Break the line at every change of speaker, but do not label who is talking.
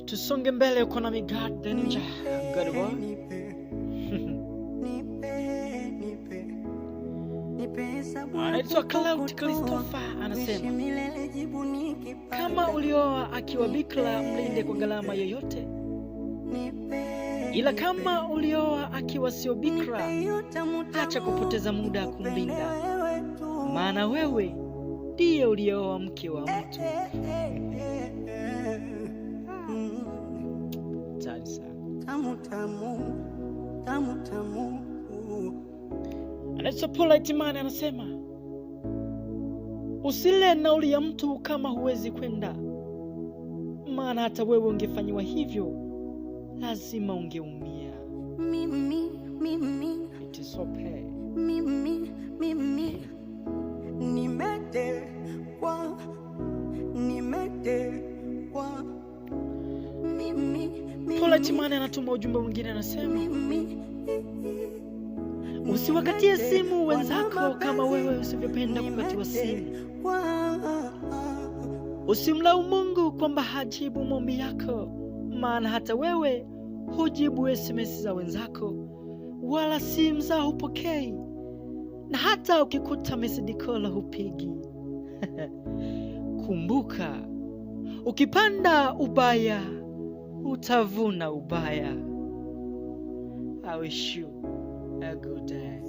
Tusonge mbele, uko na God the Ninja. Good boy. Anaitwa Cloud Christopher, anasema kama ulioa akiwa bikra mlinde kwa gharama yoyote, ila kama ulioa akiwa sio bikra, acha kupoteza muda kumlinda, maana wewe ndiye ulioa mke wa mtu. Tamu. Anaitwa Polite Man, anasema usile nauli ya mtu kama huwezi kwenda, maana hata wewe ungefanyiwa hivyo lazima ungeumia. It is okay. Polite Man anatuma ujumbe mwingine, anasema usiwakatie simu wenzako kama wewe usivyopenda kukatiwa simu. Usimlaumu Mungu kwamba hajibu maombi yako, maana hata wewe hujibu SMS za wenzako, wala simu zao hupokei, na hata ukikuta message call hupigi. Kumbuka, ukipanda ubaya utavuna ubaya. I wish you a good day.